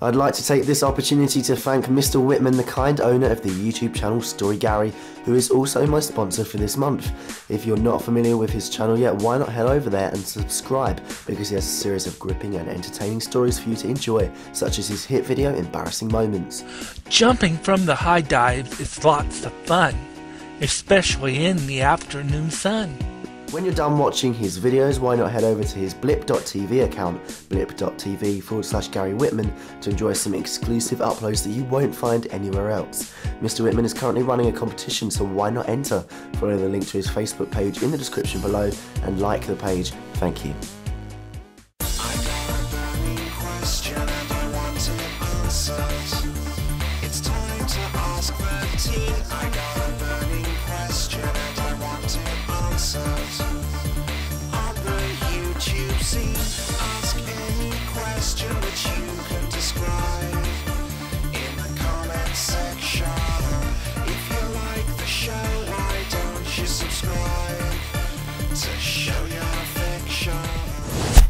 I'd like to take this opportunity to thank Mr. Whitman, the kind owner of the YouTube channel Story Gary, who is also my sponsor for this month. If you're not familiar with his channel yet, why not head over there and subscribe, because he has a series of gripping and entertaining stories for you to enjoy, such as his hit video Embarrassing Moments. Jumping from the high dive is lots of fun, especially in the afternoon sun. When you're done watching his videos, why not head over to his blip.tv account, blip.tv/Gary Whitman, to enjoy some exclusive uploads that you won't find anywhere else. Mr. Whitman is currently running a competition, so why not enter? Follow the link to his Facebook page in the description below and like the page. Thank you. It's time to ask the teen. I got a burning question and I want it answered. On the YouTube scene, ask any question which you can describe in the comments section. If you like the show, why don't you subscribe to show your affection?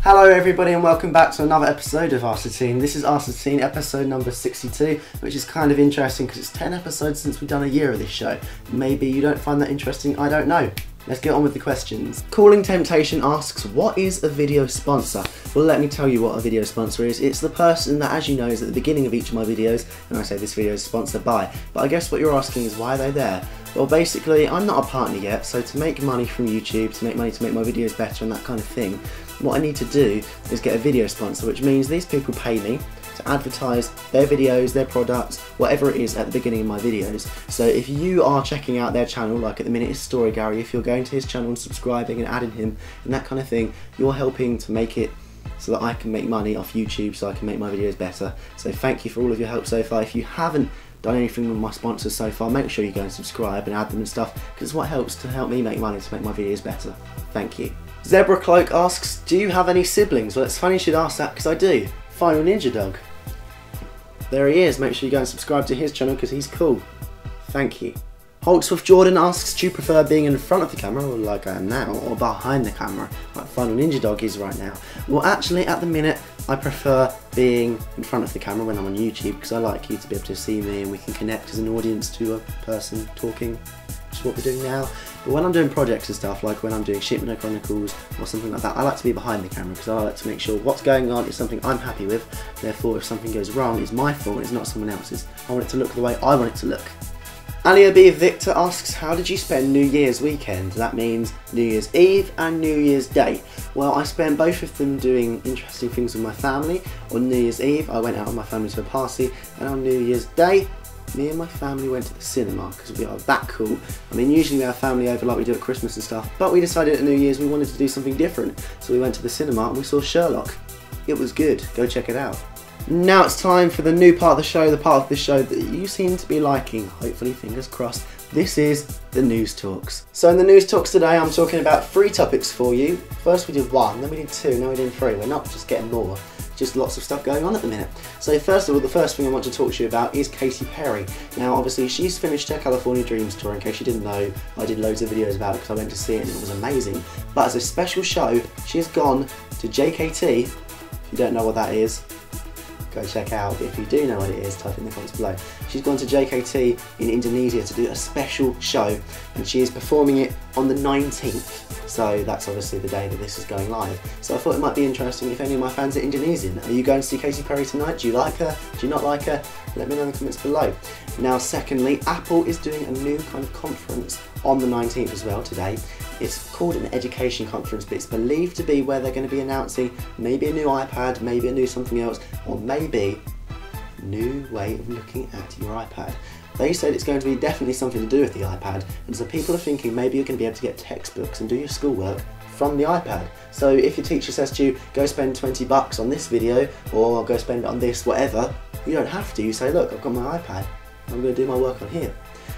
Hello everybody and welcome back to another episode of Ask the Teen. This is Ask the Teen episode number 62, which is kind of interesting because it's 10 episodes since we've done a year of this show. Maybe you don't find that interesting, I don't know. Let's get on with the questions. Calling Temptation asks, what is a video sponsor? Well, let me tell you what a video sponsor is. It's the person that, as you know, is at the beginning of each of my videos, and I say this video is sponsored by. But I guess what you're asking is, why are they there? Well, basically, I'm not a partner yet, so to make money from YouTube, to make money to make my videos better and that kind of thing, what I need to do is get a video sponsor, which means these people pay me to advertise their videos, their products, whatever it is at the beginning of my videos. So if you are checking out their channel, like at the minute it's Story Gary, if you're going to his channel and subscribing and adding him and that kind of thing, you're helping to make it so that I can make money off YouTube, so I can make my videos better. So thank you for all of your help so far. If you haven't done anything with my sponsors so far, make sure you go and subscribe and add them and stuff, because it's what helps to help me make money to make my videos better. Thank you. Zebra Cloak asks, do you have any siblings? Well, it's funny you should ask that because I do. Final Ninja Dog. There he is. Make sure you go and subscribe to his channel because he's cool. Thank you. Holtzworth Jordan asks, do you prefer being in front of the camera, or like I am now, or behind the camera, like Final Ninja Dog is right now? Well, actually, at the minute, I prefer being in front of the camera when I'm on YouTube, because I like you to be able to see me and we can connect as an audience to a person talking, which is what we're doing now. But when I'm doing projects and stuff, like when I'm doing Shipment Chronicles or something like that, I like to be behind the camera because I like to make sure what's going on is something I'm happy with. Therefore, if something goes wrong, it's my fault, it's not someone else's. I want it to look the way I want it to look. Alia B. Victor asks, how did you spend New Year's weekend? That means New Year's Eve and New Year's Day. Well, I spent both of them doing interesting things with my family. On New Year's Eve, I went out with my family to a party, and on New Year's Day, me and my family went to the cinema because we are that cool. I mean, usually we have family over like we do at Christmas and stuff, but we decided at New Year's we wanted to do something different. So we went to the cinema and we saw Sherlock. It was good. Go check it out. Now it's time for the new part of the show, the part of the show that you seem to be liking, hopefully, fingers crossed. This is the News Talks. So in the News Talks today, I'm talking about 3 topics for you. First we did 1, then we did 2, now we're doing 3. We're not just getting more. Just lots of stuff going on at the minute. So first of all, the first thing I want to talk to you about is Katy Perry. Now obviously she's finished her California Dreams tour. In case you didn't know, I did loads of videos about it because I went to see it and it was amazing. But as a special show, she's gone to JKT. If you don't know what that is, go check out. But if you do know what it is, type in the comments below. She's gone to JKT in Indonesia to do a special show, and she is performing it on the 19th. So that's obviously the day that this is going live. So I thought it might be interesting if any of my fans are Indonesian. Are you going to see Katy Perry tonight? Do you like her? Do you not like her? Let me know in the comments below. Now secondly, Apple is doing a new kind of conference on the 19th as well today. It's called an education conference, but it's believed to be where they're going to be announcing maybe a new iPad, maybe a new something else, or maybe a new way of looking at your iPad. They said it's going to be definitely something to do with the iPad, and so people are thinking maybe you're going to be able to get textbooks and do your schoolwork from the iPad. So if your teacher says to you, go spend 20 bucks on this video, or go spend it on this, whatever, you don't have to. You say, look, I've got my iPad, I'm going to do my work on here.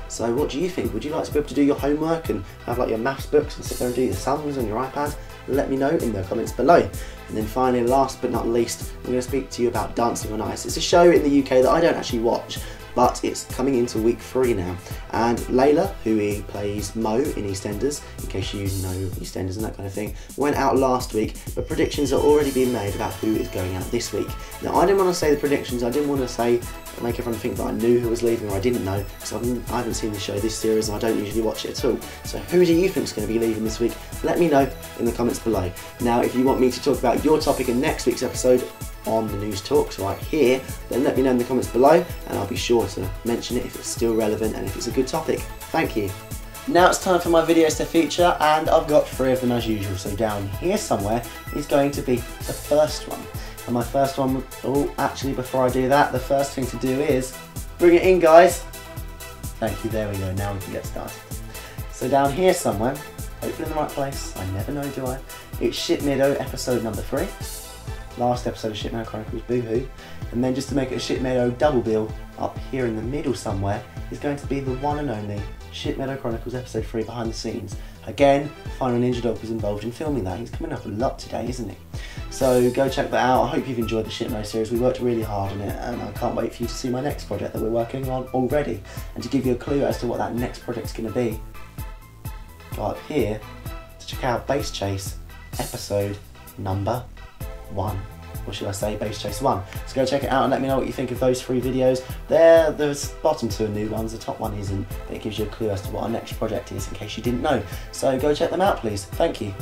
So what do you think? Would you like to be able to do your homework and have like your maths books and sit there and do your sums on your iPad? Let me know in the comments below. And then finally, last but not least, I'm going to speak to you about Dancing on Ice. It's a show in the UK that I don't actually watch, but it's coming into week 3 now. And Laila, who plays Mo in EastEnders, in case you know EastEnders and that kind of thing, went out last week, but predictions are already being made about who is going out this week. Now, I didn't want to say the predictions, I didn't want to make everyone think that I knew who was leaving or I didn't know, because I haven't seen the show this series and I don't usually watch it at all. So who do you think is going to be leaving this week? Let me know in the comments below. Now, if you want me to talk about your topic in next week's episode on the News Talks right here, then let me know in the comments below and I'll be sure to mention it if it's still relevant and if it's a good topic. Thank you. Now it's time for my videos to feature, and I've got 3 of them as usual. So down here somewhere is going to be the first one. And my first one, oh, actually before I do that, the first thing to do is bring it in, guys. Thank you, there we go, now we can get started. So down here somewhere, hopefully in the right place, I never know, do I? It's Ship Meadow episode number 3. Last episode of Ship Meadow Chronicles, boo-hoo. And then just to make it a Ship Meadow double bill, up here in the middle somewhere is going to be the one and only Ship Meadow Chronicles episode 3 behind the scenes. Again, Final Ninja Dog was involved in filming that. He's coming up a lot today, isn't he? So go check that out. I hope you've enjoyed the Ship Meadow series. We worked really hard on it, and I can't wait for you to see my next project that we're working on already. And to give you a clue as to what that next project's going to be, go up here to check out Base Chase episode number 1. Or should I say Base Chase 1. So go check it out and let me know what you think of those 3 videos. The bottom 2 are new ones, the top one isn't, but it gives you a clue as to what our next project is in case you didn't know. So go check them out, please. Thank you.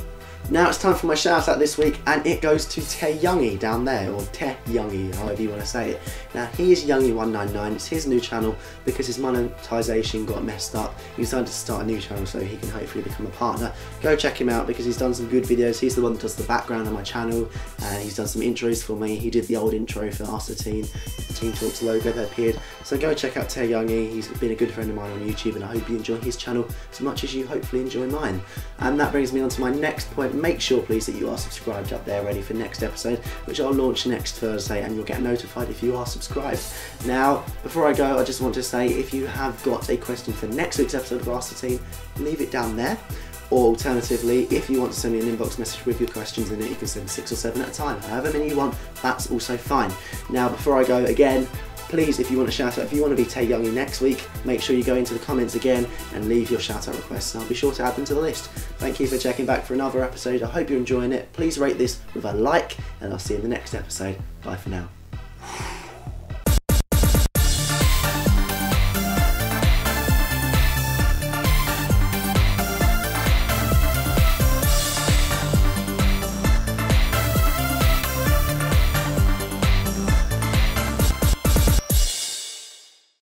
Now it's time for my shout out this week, and it goes to Te Youngie down there, or Te Youngie, however you want to say it. Now he is Youngie199, it's his new channel because his monetization got messed up. He decided to start a new channel so he can hopefully become a partner. Go check him out because he's done some good videos. He's the one that does the background on my channel, and he's done some intros for me. He did the old intro for Ask the Teen, the Teen Talks logo that appeared. So go check out Te Youngie, he's been a good friend of mine on YouTube, and I hope you enjoy his channel as much as you hopefully enjoy mine. And that brings me on to my next point. Make sure please that you are subscribed up there ready for next episode, which I'll launch next Thursday, and you'll get notified if you are subscribed. Now before I go, I just want to say, if you have got a question for next week's episode of Ask the Teen, leave it down there. Or alternatively, if you want to send me an inbox message with your questions in it, you can send 6 or 7 at a time, however many you want, that's also fine. Now before I go, again, please, if you want a shout out, if you want to be Te Youngie next week, make sure you go into the comments again and leave your shout out requests, and I'll be sure to add them to the list. Thank you for checking back for another episode. I hope you're enjoying it. Please rate this with a like, and I'll see you in the next episode. Bye for now.